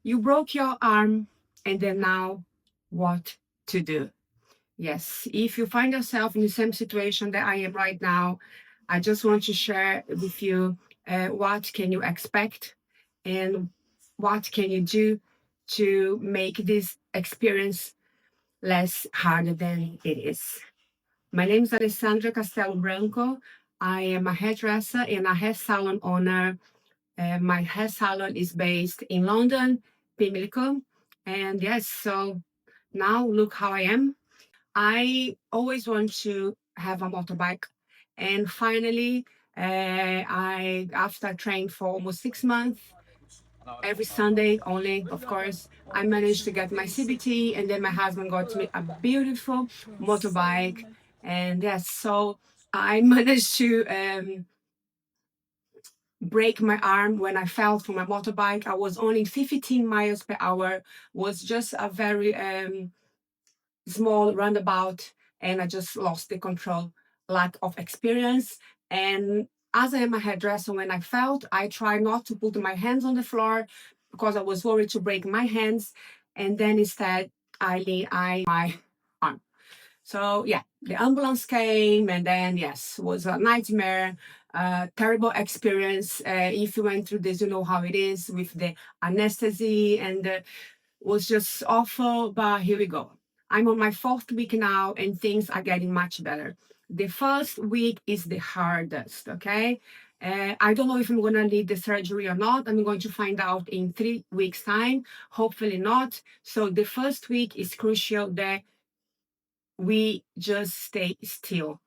You broke your arm, and then now what to do? Yes, if you find yourself in the same situation that I am right now, I just want to share with you what can you expect and what can you do to make this experience less harder than it is. My name is Alessandra Castelo Branco. I am a hairdresser and a hair salon owner. My hair salon is based in London, Pimlico. And yes, so now look how I am. I always want to have a motorbike. And finally, I after training for almost 6 months, every Sunday only, of course, I managed to get my CBT, and then my husband got me a beautiful motorbike. And yes, so I managed to break my arm when I fell from my motorbike. I was only 15 miles per hour, was just a very small roundabout, and I just lost the control, lack of experience. And as I am a hairdresser, when I felt, I tried not to put my hands on the floor because I was worried to break my hands. And then instead, I my arm. So yeah, the ambulance came, and then yes, was a nightmare, terrible experience. If you went through this, you know how it is with the anesthesia, and was just awful. But here we go. I'm on my fourth week now, and things are getting much better. The first week is the hardest. Okay. I don't know if I'm going to need the surgery or not. I'm going to find out in 3 weeks' time. Hopefully not. So the first week is crucial that we just stay still.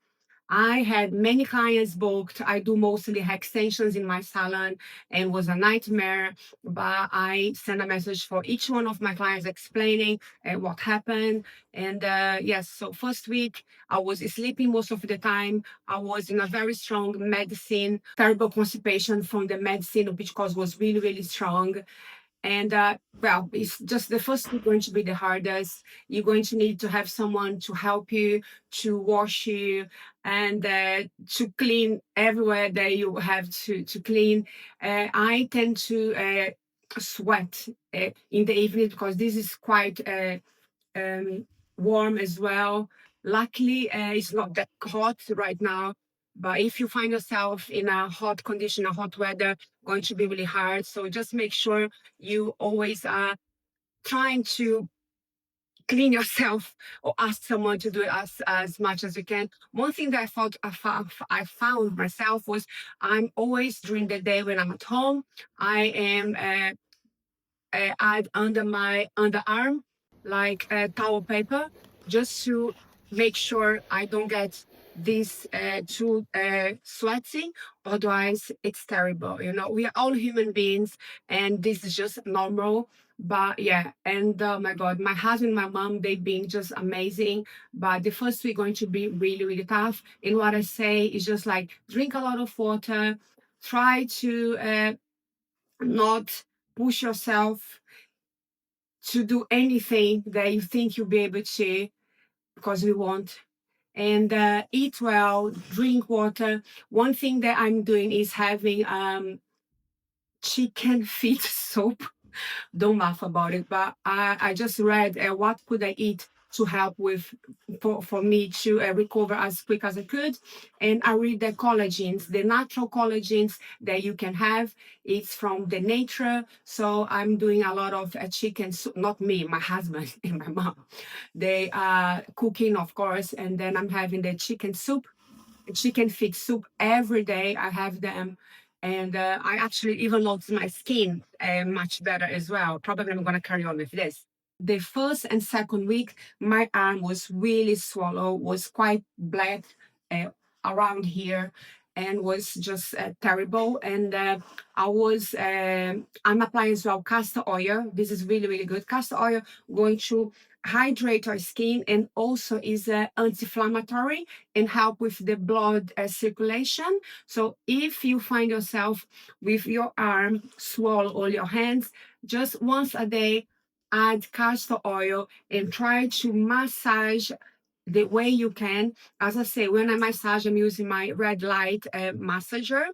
I had many clients booked. I do mostly hair extensions in my salon, and was a nightmare. But I sent a message for each one of my clients explaining what happened. And yes, so first week I was sleeping most of the time. I was in a very strong medicine, terrible constipation from the medicine, which cause was really, really strong. And well, it's just the first week going to be the hardest. You're going to need to have someone to help you, to wash you, and to clean everywhere that you have to clean. I tend to sweat in the evening because this is quite um, warm as well. Luckily, it's not that hot right now. But if you find yourself in a hot condition, a hot weather, going to be really hard. So just make sure you always are trying to clean yourself or ask someone to do it as much as you can. One thing that I found myself was I'm always during the day when I'm at home, I am add under my underarm like towel paper just to make sure I don't get this too sweaty. Otherwise, it's terrible. You know, we are all human beings, and this is just normal. But yeah, and oh my God, my husband, my mom, they've been just amazing. But the first week going to be really, really tough. And what I say is just like drink a lot of water, try to not push yourself to do anything that you think you'll be able to, because we won't. And eat well, drink water. One thing that I'm doing is having chicken feet soup. Don't laugh about it, but I just read what could I eat to help with for me to recover as quick as I could. And I read the collagens, the natural collagens that you can have. It's from the nature. So I'm doing a lot of chicken soup, not me, my husband and my mom. They are cooking, of course, and then I'm having the chicken soup, chicken feet soup every day. I have them. And I actually even noticed my skin much better as well. Probably I'm going to carry on with this. The first and second week, my arm was really swollen, was quite black uh, around here, and was just terrible. And I'm applying as well castor oil. This is really, really good. Castor oil going to hydrate our skin, and also is anti-inflammatory and help with the blood circulation. So if you find yourself with your arm swollen or your hands, just once a day, add castor oil and try to massage the way you can. As I say, when I massage, I'm using my red light massager,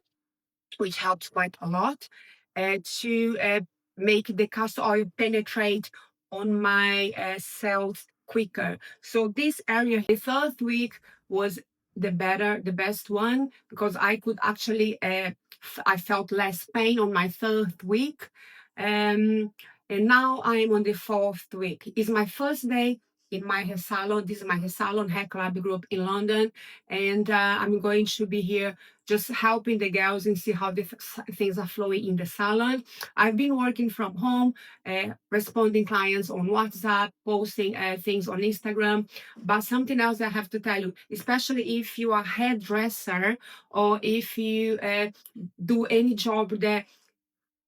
which helps quite a lot to make the castor oil penetrate on my cells quicker. So this area, the third week was the best one, because I could actually, I felt less pain on my third week. And now I'm on the fourth week. It's my first day in my hair salon. This is my hair salon, Hair Club Group in London. And I'm going to be here just helping the girls and see how the things are flowing in the salon. I've been working from home, responding clients on WhatsApp, posting things on Instagram. But something else I have to tell you, especially if you are a hairdresser or if you do any job that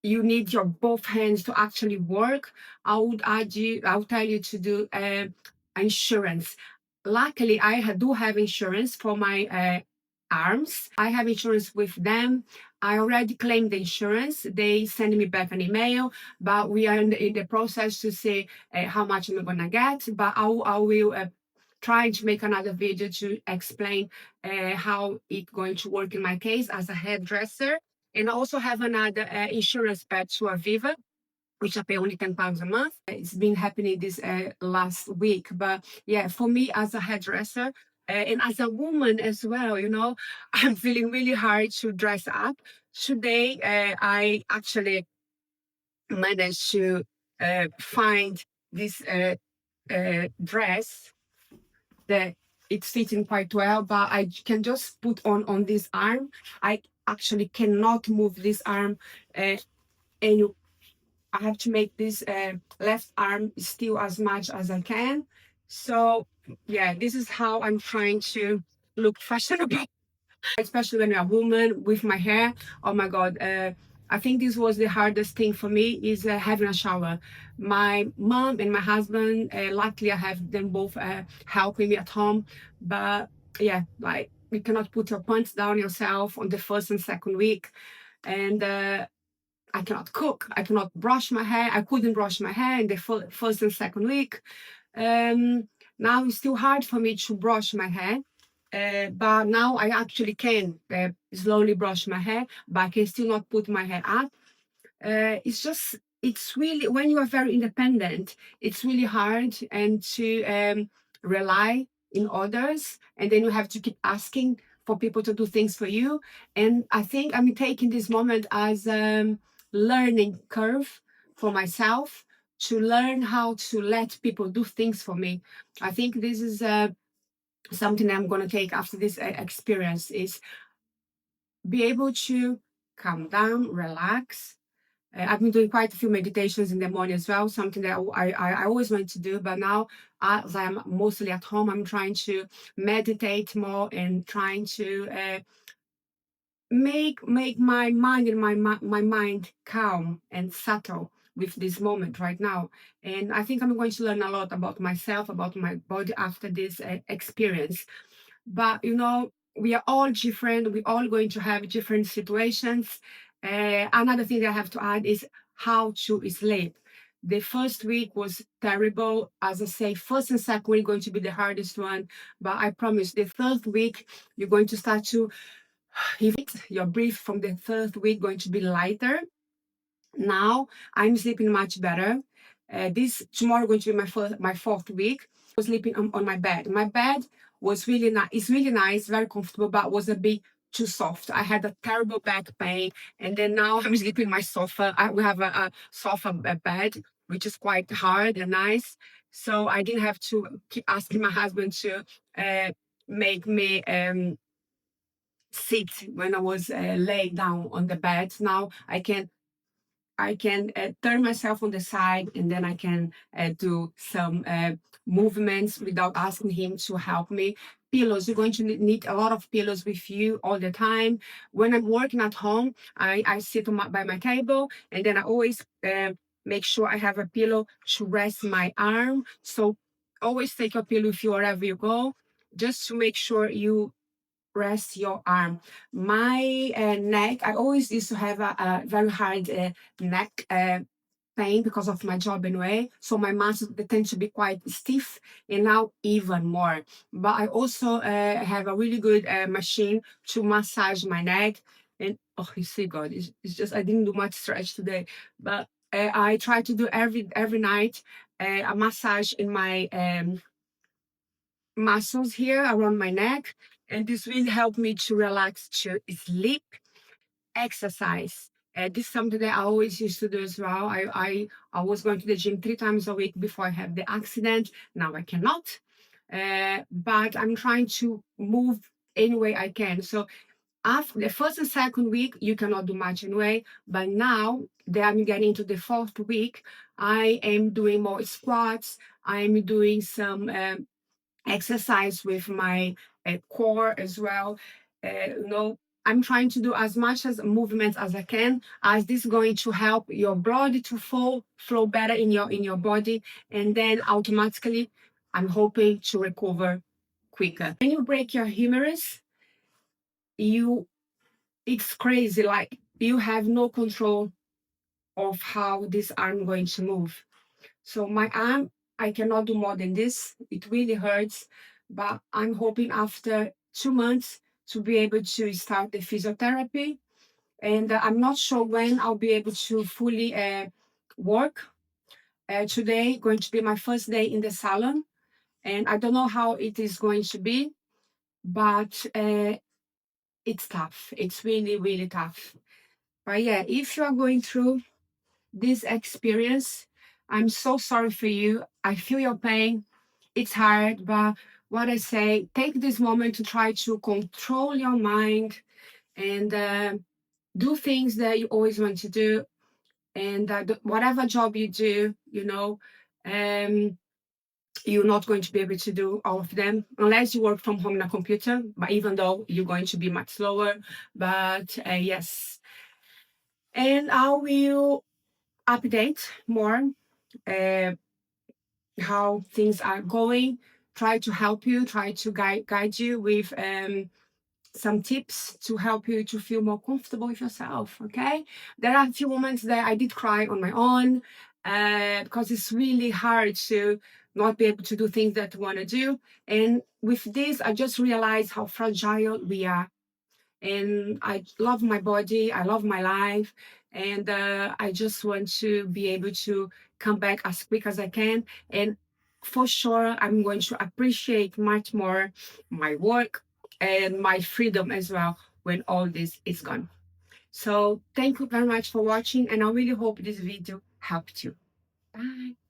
you need your both hands to actually work, I'll tell you to do insurance. Luckily, do have insurance for my arms. I have insurance with them. I already claimed the insurance. They send me back an email, but we are in the process to see how much I'm gonna get. But I will try to make another video to explain how it's going to work in my case as a hairdresser. And I also have another insurance patch to Aviva, which I pay only £10 a month. It's been happening this last week. But yeah, for me as a hairdresser, and as a woman as well, I'm feeling really hard to dress up. Today, I actually managed to find this dress that it's fitting quite well, but I can just put on this arm. I actually cannot move this arm, and I have to make this left arm still as much as I can. So yeah, this is how I'm trying to look fashionable, especially when you're a woman with my hair. Oh my God. I think this was the hardest thing for me, is having a shower. My mom and my husband, luckily I have them both helping me at home. But yeah, like, you cannot put your pants down yourself on the first and second week. And I cannot cook. I cannot brush my hair. I couldn't brush my hair in the first and second week. Now it's still hard for me to brush my hair. But now I actually can slowly brush my hair, but I can still not put my hair up. It's really, when you are very independent, it's really hard and to rely in others, and then you have to keep asking for people to do things for you. And I think I'm taking this moment as learning curve for myself, to learn how to let people do things for me. I think this is something I'm going to take after this experience, is be able to calm down, relax. I've been doing quite a few meditations in the morning as well, something that I always wanted to do. But now, as I'm mostly at home, I'm trying to meditate more and trying to make my mind and my mind calm and settle with this moment right now. And I think I'm going to learn a lot about myself, about my body after this experience. But we are all different. We're all going to have different situations. Another thing that I have to add is how to sleep. The first week was terrible. As I say, first and second week going to be the hardest one. But I promise, the third week, you're going to start to, your breath from the third week going to be lighter. Now I'm sleeping much better. This tomorrow going to be my fourth week. I was sleeping on my bed. My bed was really nice. It's really nice, very comfortable, but was a bit too soft. I had a terrible back pain, and then now I'm sleeping on my sofa. We have a sofa bed, which is quite hard and nice. So I didn't have to keep asking my husband to make me sit when I was laid down on the bed. Now I can turn myself on the side, and then I can do some movements without asking him to help me. Pillows, you're going to need a lot of pillows with you all the time. When I'm working at home, I sit by my table, and then I always make sure I have a pillow to rest my arm. So always take your pillow with you wherever you go, just to make sure you rest your arm. My neck, I always used to have a very hard neck pain because of my job anyway. So my muscles, they tend to be quite stiff, and now even more. But I also have a really good machine to massage my neck. And oh, you see, God, it's just, I didn't do much stretch today. But I try to do every night a massage in my muscles here around my neck, and this really helped me to relax, to sleep, exercise. This is something that I always used to do as well. I was going to the gym 3 times a week before I had the accident. Now I cannot, but I'm trying to move any way I can. So after the first and second week, you cannot do much anyway. But now that I'm getting into the fourth week, I am doing more squats. I'm doing some exercise with my core as well. I'm trying to do as much as movements as I can, as this is going to help your blood to flow better in your body, and then automatically, I'm hoping to recover quicker. When you break your humerus, you it's crazy. Like you have no control of how this arm going to move. So my arm, I cannot do more than this. It really hurts, but I'm hoping after 2 months to be able to start the physiotherapy. And I'm not sure when I'll be able to fully work. Today going to be my first day in the salon, and I don't know how it is going to be, but it's tough. It's really, really tough. But yeah, if you are going through this experience, I'm so sorry for you. I feel your pain. It's hard, but what I say, take this moment to try to control your mind and do things that you always want to do. And whatever job you do, um, you're not going to be able to do all of them unless you work from home on a computer. But even though you're going to be much slower, but yes. And I will update more uh, how things are going, try to help you, try to guide you with some tips to help you to feel more comfortable with yourself. Okay, there are a few moments that I did cry on my own because it's really hard to not be able to do things that you want to do, and with this I just realized how fragile we are. And I love my body, I love my life, and I just want to be able to come back as quick as I can. And for sure, I'm going to appreciate much more my work and my freedom as well when all this is gone. So thank you very much for watching, and I really hope this video helped you. Bye.